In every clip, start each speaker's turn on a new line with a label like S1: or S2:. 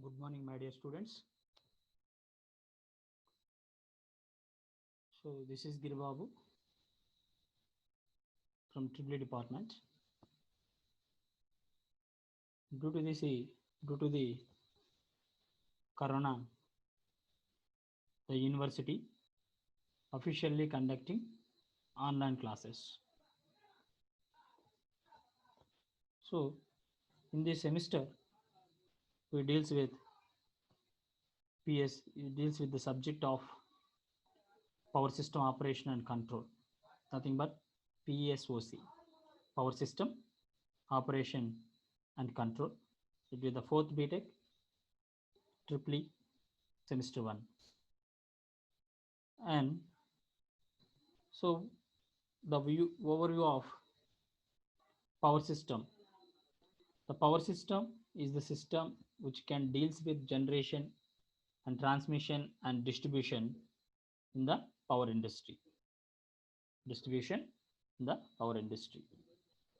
S1: Good morning, my dear students. So this is Giribabu from Triple Department. Due to the Corona, the university officially conducting online classes. So in this semester, we deals with PS. It deals with the subject of power system operation and control. Nothing but PSOC, power system operation and control. It will be the fourth BTech, triple semester 1. And so the overview of power system. The power system is the system which can deals with generation and transmission and distribution in the power industry. Distribution in the power industry.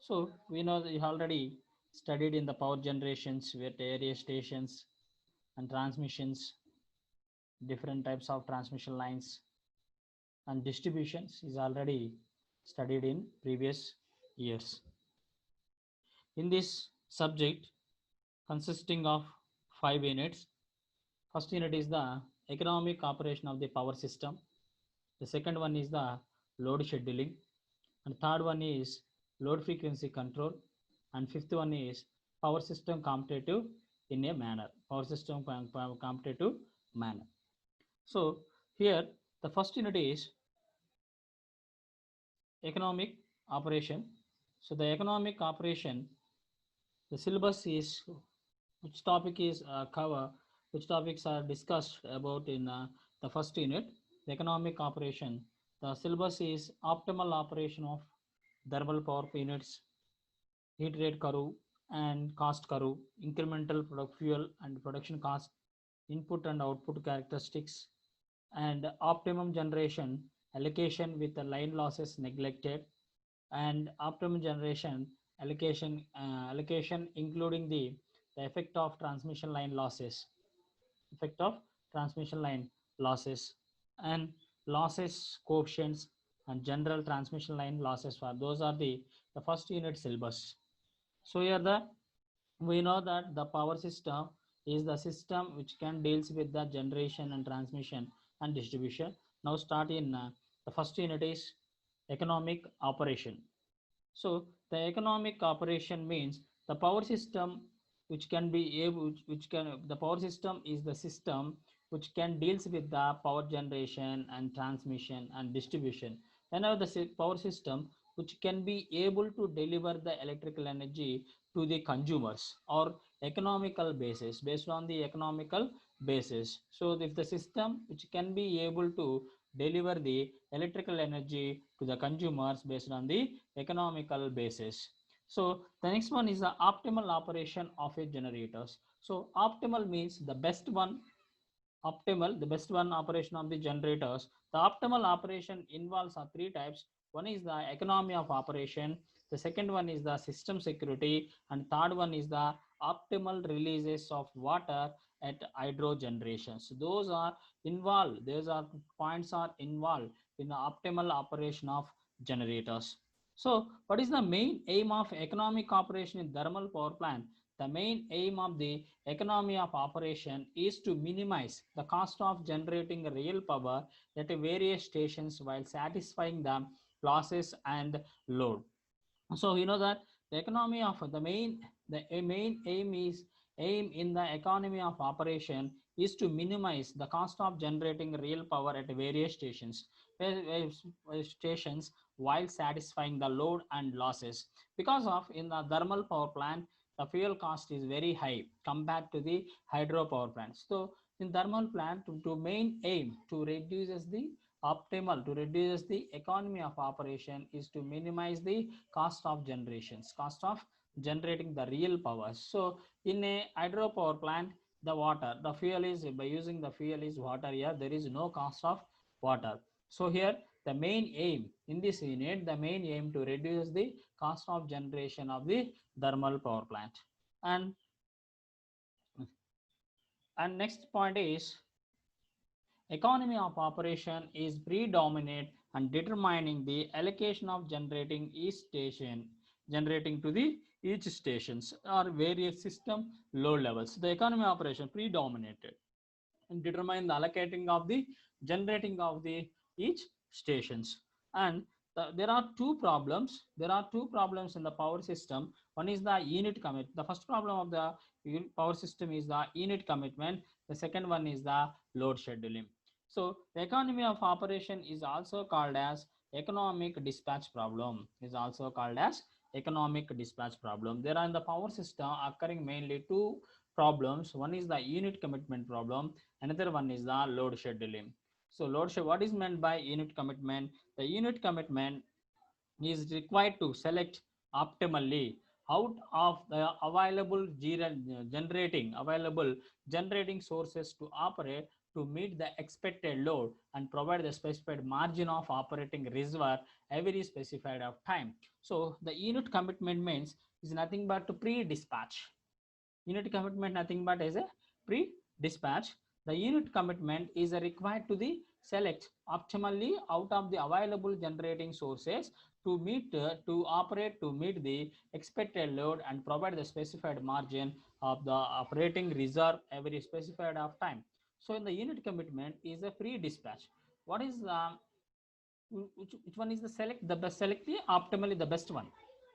S1: So we know that you already studied in the power generations with area stations and transmissions, different types of transmission lines, and distributions is already studied in previous years. In this subject consisting of 5 units, first unit is the economic operation of the power system. The second one is the load scheduling, and third one is load frequency control, and fifth one is power system competitive in a manner. Power system competitive manner. So here the first unit is economic operation. So the economic operation, the syllabus is which topic is cover, which topics are discussed about in the first unit, the economic operation. The syllabus is optimal operation of thermal power units, heat rate curve and cost curve, incremental product fuel and production cost, input and output characteristics, and optimum generation allocation with the line losses neglected, and optimum generation allocation including the effect of transmission line losses, effect of transmission line losses, and losses coefficients and general transmission line losses. For those are the first unit syllabus. So here we know that the power system is the system which can deals with the generation and transmission and distribution. Now start in the first unit is economic operation. So the economic operation means the power system which can be able, which can, the power system is the system which can deals with the power generation and transmission and distribution. Whenever the power system which can be able to deliver the electrical energy to the consumers or economical basis, based on the economical basis. So if the system which can be able to deliver the electrical energy to the consumers based on the economical basis. So the next one is the optimal operation of a generators. So optimal means the best one, optimal, the best one operation of the generators. The optimal operation involves three types. One is the economy of operation, the second one is the system security, and third one is the optimal releases of water at hydro generations. Those are involved, those are points are involved in the optimal operation of generators. So what is the main aim of economic operation in thermal power plant? The main aim of the economy of operation is to minimize the cost of generating real power at various stations while satisfying the losses and load. So you know that the economy of the main aim in the economy of operation is to minimize the cost of generating real power at various stations while satisfying the load and losses. Because of in the thermal power plant the fuel cost is very high compared to the hydro power plants. So in thermal plant to main aim to reduce the economy of operation is to minimize the cost of generating the real power. So in a hydropower plant, the fuel is by using the fuel is water. Here there is no cost of water. So here the main aim in this unit, the main aim to reduce the cost of generation of the thermal power plant. And And next point is economy of operation is predominant and determining the allocation of generating to the each stations or various system load levels. The economy operation predominated and determine the allocating of the generating of the each stations. And there are two problems. There are two problems in the power system. One is the unit commit. The first problem of the power system is the unit commitment. The second one is the load scheduling. So the economy of operation is also called as economic dispatch problem. Is also called as economic dispatch problem. There are in the power system occurring mainly two problems. One is the unit commitment problem, another one is the load scheduling. So what is meant by unit commitment? The unit commitment is required to select optimally out of the available generating sources to operate to meet the expected load and provide the specified margin of operating reservoir every specified of time. So the unit commitment means is nothing but to pre-dispatch. Unit commitment nothing but as a pre-dispatch. The unit commitment is required to the select optimally out of the available generating sources to meet to operate to meet the expected load and provide the specified margin of the operating reserve every specified of time. So in the unit commitment is a pre-dispatch. What is which one is the best select the optimally the best one.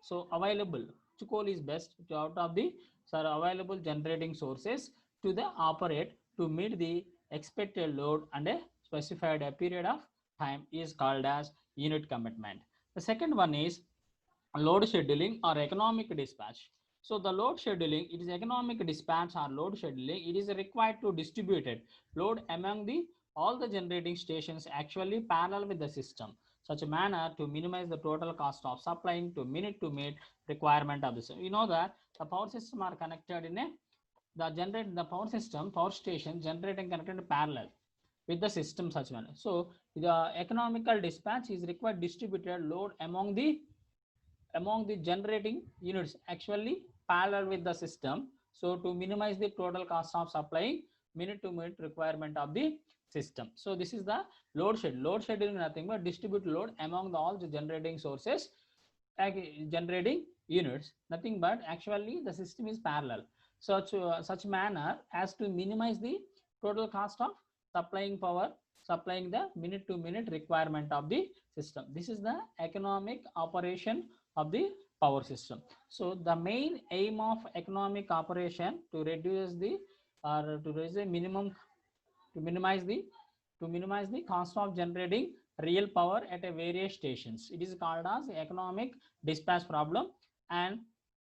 S1: So available which coal is best out of the available generating sources to the operate to meet the expected load and a specified period of time is called as unit commitment. The second one is load scheduling or economic dispatch. So the load scheduling, it is economic dispatch or load scheduling. It is required to distributed load among the all the generating stations actually parallel with the system, such a manner to minimize the total cost of supplying to meet requirement of the system. You know that the power system are connected in a the power system power station generating connected in parallel with the system such manner. So the economical dispatch is required distributed load among the generating units actually parallel with the system, so to minimize the total cost of supplying minute to minute requirement of the system. So this is the load scheduling nothing but distribute load among all the generating sources, generating units nothing but actually the system is parallel, such manner as to minimize the total cost of supplying power, supplying the minute to minute requirement of the system. This is the economic operation of the power system. So the main aim of economic operation to reduce the or to raise a minimum to minimize the cost of generating real power at a various stations. It is called as economic dispatch problem. And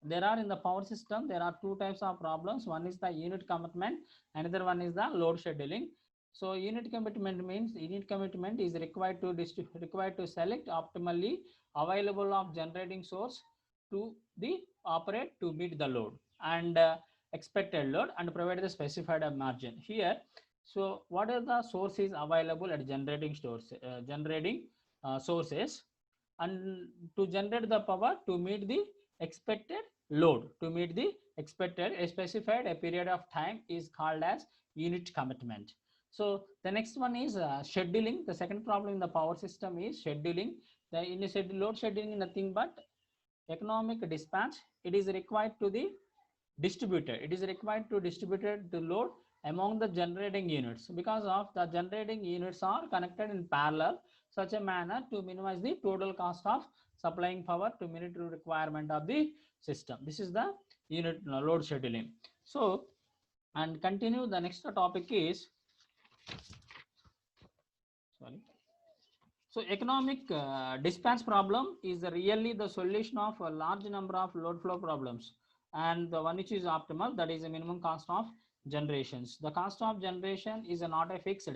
S1: there are in the power system there are two types of problems. One is the unit commitment, another one is the load scheduling. So unit commitment means unit commitment is required to select optimally available of generating source to the operate to meet the load and expected load and provide the specified margin here. So what are the sources available at generating sources and to generate the power to meet the expected load to meet the expected a specified a period of time is called as unit commitment. So the next one is scheduling. The second problem in the power system is scheduling. The in a load scheduling is nothing but economic dispatch. It is required to the distributed. It is required to distribute the load among the generating units because of the generating units are connected in parallel, such a manner to minimize the total cost of supplying power to meet the requirement of the system. This is the unit load scheduling. So and continue the next topic is sorry. So economic dispatch problem is really the solution of a large number of load flow problems, and the one which is optimal, that is a minimum cost of generations. The cost of generation is not a fixed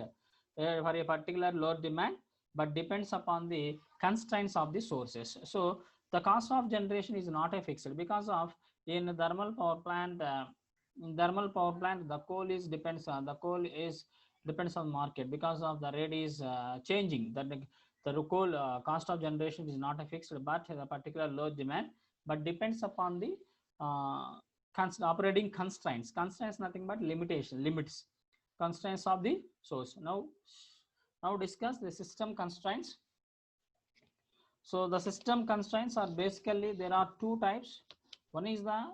S1: for a particular load demand, but depends upon the constraints of the sources. So the cost of generation is not a fixed because of in thermal power plant. In thermal power plant, the coal is depends on market because of the rate is changing. That the coal cost of generation is not a fixed but a particular load demand, but depends upon the uh, operating constraints. Constraints nothing but limitation, limits, constraints of the source. Now discuss the system constraints. So the system constraints are basically, there are two types. One is the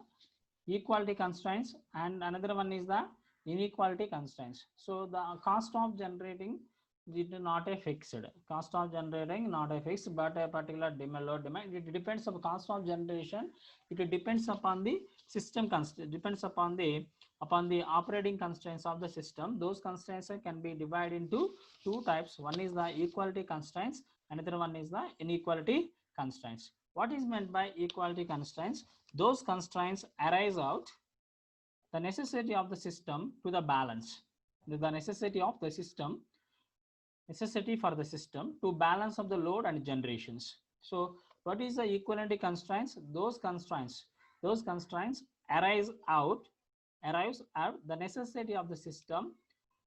S1: equality constraints and another one is the inequality constraints. So the cost of generating is not a fixed cost of generating, not a fixed, but a particular demand, load demand. It depends on cost of generation. It depends upon the system constraint, depends upon the operating constraints of the system. Those constraints can be divided into two types. One is the equality constraints, another one is the inequality constraints. What is meant by equality constraints? Those constraints arise out the necessity of the system to the balance, the necessity of the system, necessity for the system to balance of the load and generations. So what is the equality constraints? Those constraints arrives out the necessity of the system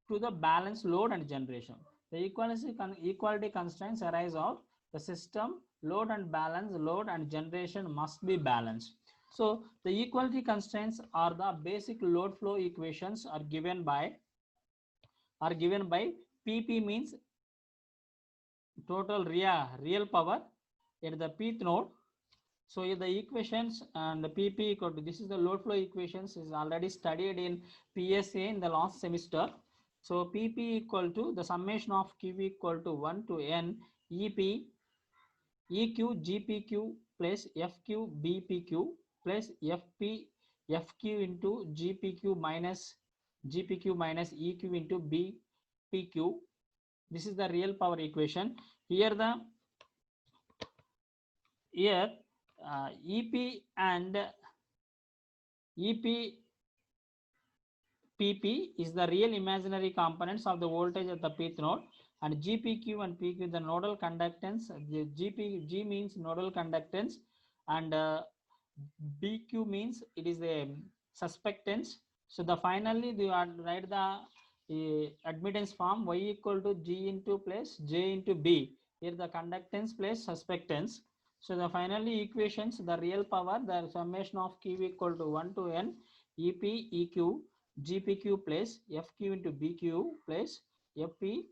S1: to the balance load and generation. The equality constraints arise out the system load and balance, load and generation must be balanced. So the equality constraints are the basic load flow equations are given by PP means total real power at the pth node. So the equations and the PP equal to, this is the load flow equations, is already studied in PSA in the last semester. So PP equal to the summation of Q equal to 1 to N EP EQ GPQ plus FQ BPQ plus FQ into GPQ minus EQ into BPQ. This is the real power equation. Here EP and EP PP is the real imaginary components of the voltage at the pth node, and GPQ and PQ the nodal conductance. G means nodal conductance and BQ means it is a suspectance. So the finally you write the admittance form Y equal to G into plus J into B. Here the conductance plus suspectance. So the finally equations, the real power, the summation of Q equal to 1 to N EP EQ GPQ plus FQ into BQ plus FQ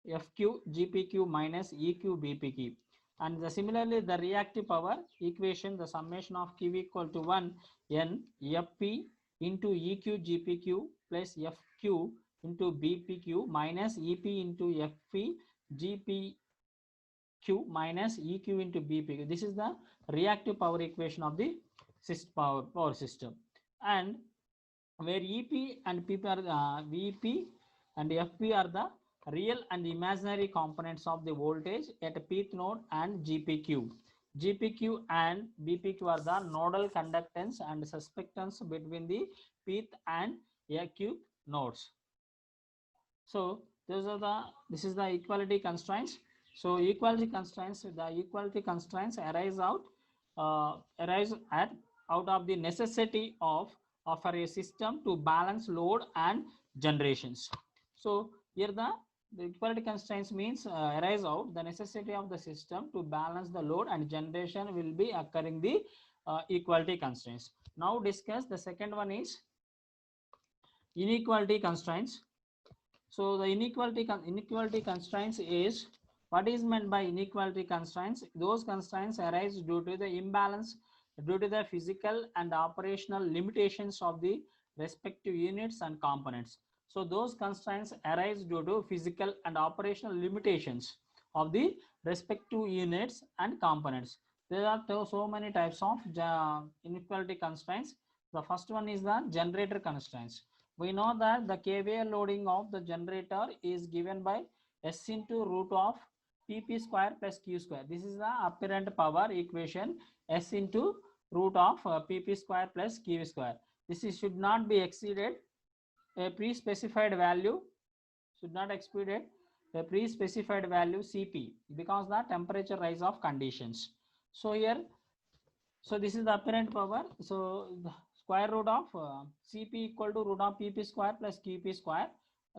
S1: GPQ minus EQ BPQ. And similarly the reactive power equation, the summation of Q equal to 1 N FP into EQ GPQ plus FQ into BPQ minus EP into FP GPQ minus EQ into BPQ. This is the reactive power equation of the power system. And where EP and PP are VP and FP are the real and imaginary components of the voltage at a pth node and GPQ. GPQ and BPQ are the nodal conductance and suspectance between the pth and AQ nodes. So this is the equality constraints. So equality constraints, the equality constraints arise out of the necessity of for a system to balance load and generations. So here the equality constraints means arise out the necessity of the system to balance the load and generation will be occurring the equality constraints. Now discuss the second one is inequality constraints. So the inequality constraints is, what is meant by inequality constraints? Those constraints arise due to the imbalance, due to the physical and operational limitations of the respective units and components. So those constraints arise due to physical and operational limitations of the respective units and components. There are so many types of inequality constraints. The first one is the generator constraints. We know that the KVA loading of the generator is given by S into root of PP square plus Q square. This is the apparent power equation, S into root of PP square plus Q square. This should not be exceeded a pre-specified value, should not exceed a pre-specified value Cp, because the temperature rise of conditions. So here, so this is the apparent power. So the square root of Cp equal to root of PP square plus Qp square,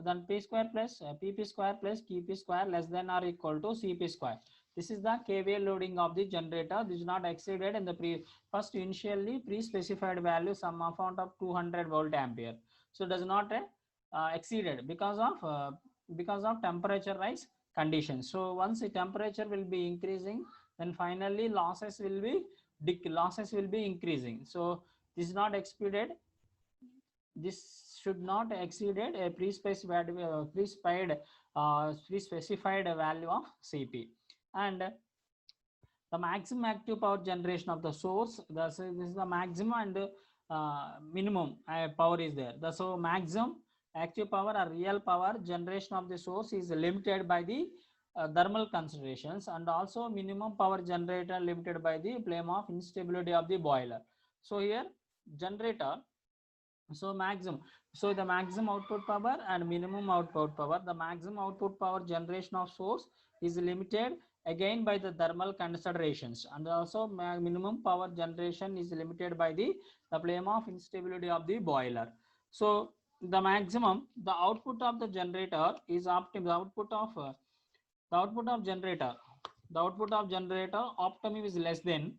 S1: then P square plus PP square plus Qp square less than or equal to Cp square. This is the KVA loading of the generator. This is not exceeded in the first initially pre-specified value some amount of 200 volt ampere. So does not exceeded because of temperature rise conditions. So once the temperature will be increasing, then finally losses will be increasing. So this is not exceeded. This should not exceeded a pre-specified value of CP. And the maximum active power generation of the source, this is the maximum and minimum power is there. So maximum active power or real power generation of the source is limited by the thermal considerations, and also minimum power generator limited by the flame of instability of the boiler. So here generator, so maximum, so the maximum output power and minimum output power, the maximum output power generation of source is limited again by the thermal considerations, and also minimum power generation is limited by the flame of instability of the boiler. So the maximum, the output of the generator is optimum, the output of generator, optimum is less than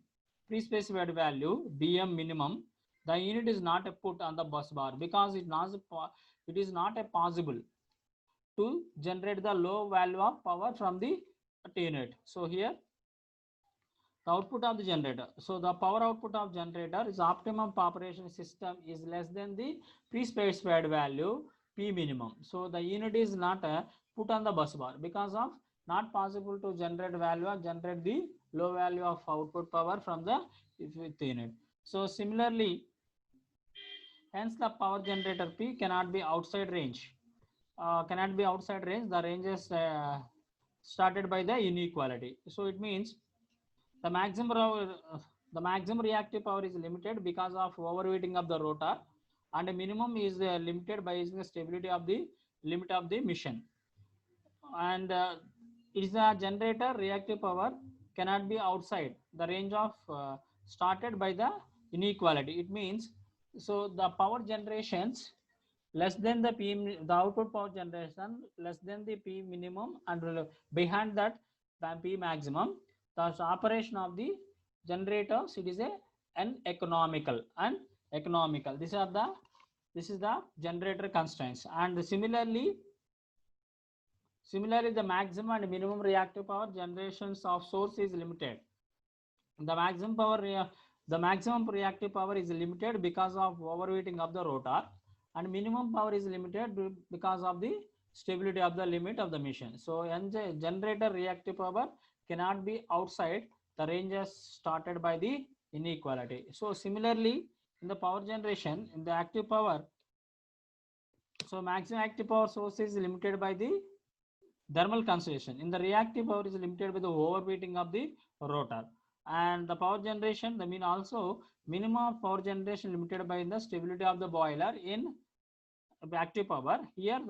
S1: pre-specified value BM minimum. The unit is not put on the bus bar because it is not a possible to generate the low value of power from the unit. So here the output of the generator, so the power output of generator is optimum operation system is less than the pre-specified value P minimum. So the unit is not put on the bus bar because of not possible to generate the low value of output power from the unit. So similarly, hence the power generator P cannot be outside range. The range is started by the inequality. So it means the maximum reactive power is limited because of overheating of the rotor, and the minimum is limited by using the stability of the limit of the mission. And it is a generator reactive power cannot be outside the range of started by the inequality. It means, so the power generations less than the P, the output power generation less than the P minimum, and behind that the P maximum, the operation of the generators, it is a uneconomical. This is the generator constraints. And similarly the maximum and minimum reactive power generations of source is limited. The maximum reactive power is limited because of overheating of the rotor, and minimum power is limited because of the stability of the limit of the machine. So generator reactive power cannot be outside the ranges started by the inequality. So similarly, in the power generation, in the active power, so maximum active power source is limited by the thermal consideration. In the reactive power is limited by the overheating of the rotor. And the power generation, the mean also minimum power generation limited by the stability of the boiler in active power. Here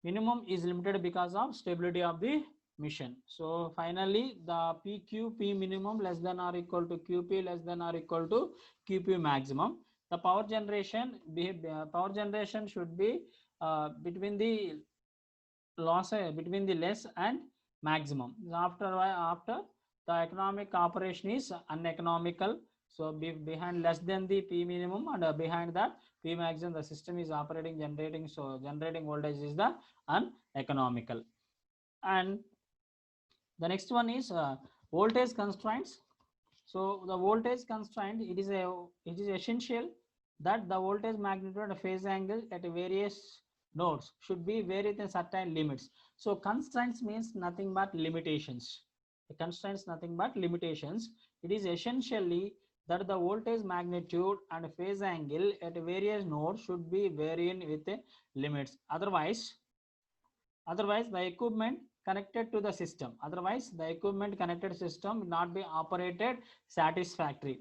S1: minimum is limited because of stability of the mission. So finally the P minimum less than or equal to QP less than or equal to QP maximum. The power generation should be between the less and maximum. After the economic operation is uneconomical. So behind less than the P minimum and behind that P maximum, the system is operating generating. So generating voltage is the uneconomical. And the next one is voltage constraints. So the voltage constraint, it is essential that the voltage magnitude and phase angle at various nodes should be vary within certain limits. So constraints means nothing but limitations. The constraints nothing but limitations. It is essentially that the voltage magnitude and phase angle at various nodes should be varying with limits. Otherwise the equipment connected to the system. Otherwise, the equipment connected system will not be operated satisfactory.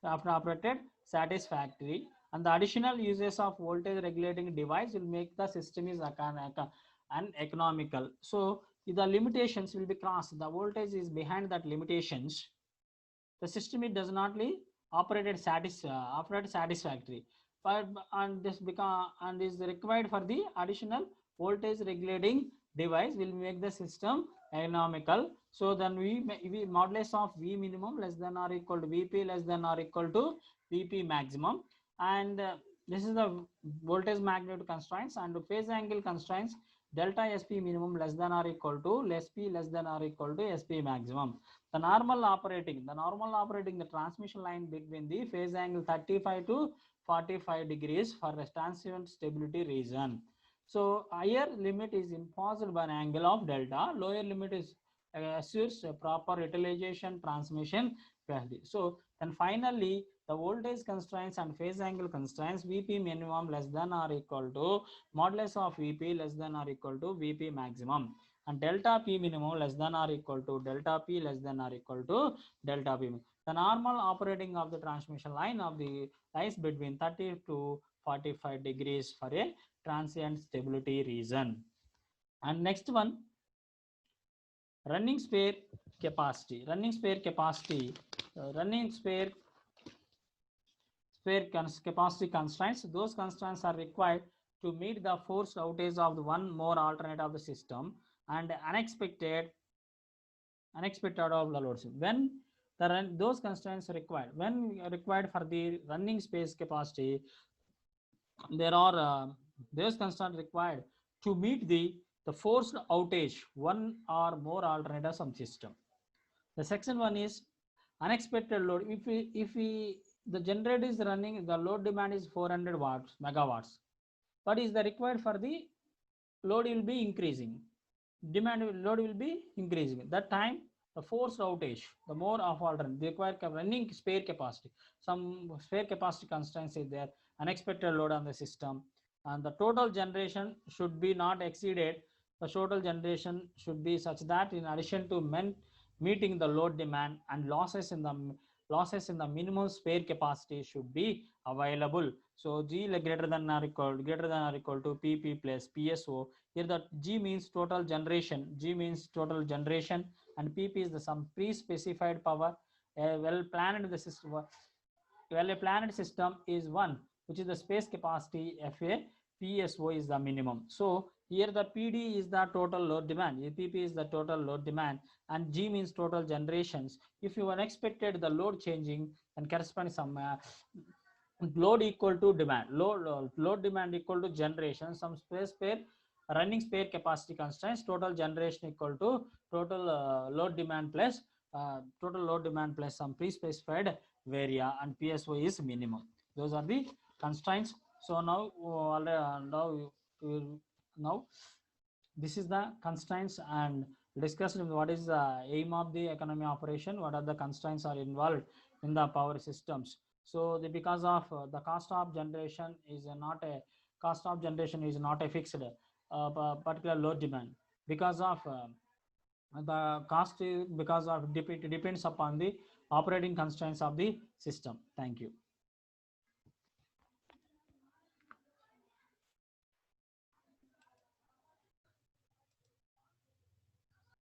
S1: After operated satisfactory, and the additional uses of voltage regulating device will make the system is uneconomical. So the limitations will be crossed. The voltage is behind that limitations. The system it does not operate satisfactory. And this is required for the additional voltage regulating device will make the system economical. So then we modulus of V minimum less than or equal to Vp less than or equal to Vp maximum, and this is the voltage magnitude constraints, and phase angle constraints delta SP minimum less than or equal to SP less than or equal to SP maximum. The normal operating the transmission line between the phase angle 35 to 45 degrees for a transient stability reason. So higher limit is imposed by an angle of delta, lower limit is assures a proper utilization transmission capacity. So then finally the voltage constraints and phase angle constraints Vp minimum less than or equal to modulus of Vp less than or equal to Vp maximum, and delta P minimum less than or equal to delta P less than or equal to delta P. The normal operating of the transmission line of the lies between 30 to 45 degrees for a transient stability reason. And next one, running spare capacity. Running spare capacity, capacity constraints. Those constraints are required to meet the forced outage of the one more alternate of the system and unexpected of the loads. When those constraints required, when required for the running space capacity, there are those constraints required to meet the forced outage one or more alternate some system. The section one is unexpected load. If we the generator is running, the load demand is 400 watts megawatts. What is the required for the load will be increasing, load will be increasing. That time the forced outage, the more of alternate, they require running spare capacity. Some spare capacity constraints is there, unexpected load on the system, and the total generation should be not exceeded. The total generation should be such that in addition to meeting the load demand and losses in the minimum spare capacity should be available. So G greater than or equal to PP plus PSO. Here the G means total generation, and PP is the some pre-specified power. A well-planned system is one, which is the space capacity. FA PSO is the minimum. So here the PD is the total load demand, PP is the total load demand, and G means total generations. If you unexpected the load changing, then corresponds some load equal to demand, load demand equal to generation, some space spare running spare capacity constraints, total generation equal to total load demand plus some pre-specified varia, and PSO is minimum. Those are the constraints. So now this is the constraints, and discussed what is the aim of the economy operation, what are the constraints are involved in the power systems. So because of the cost of generation is not a fixed particular load demand, because of the cost, because of depends upon the operating constraints of the system. Thank you.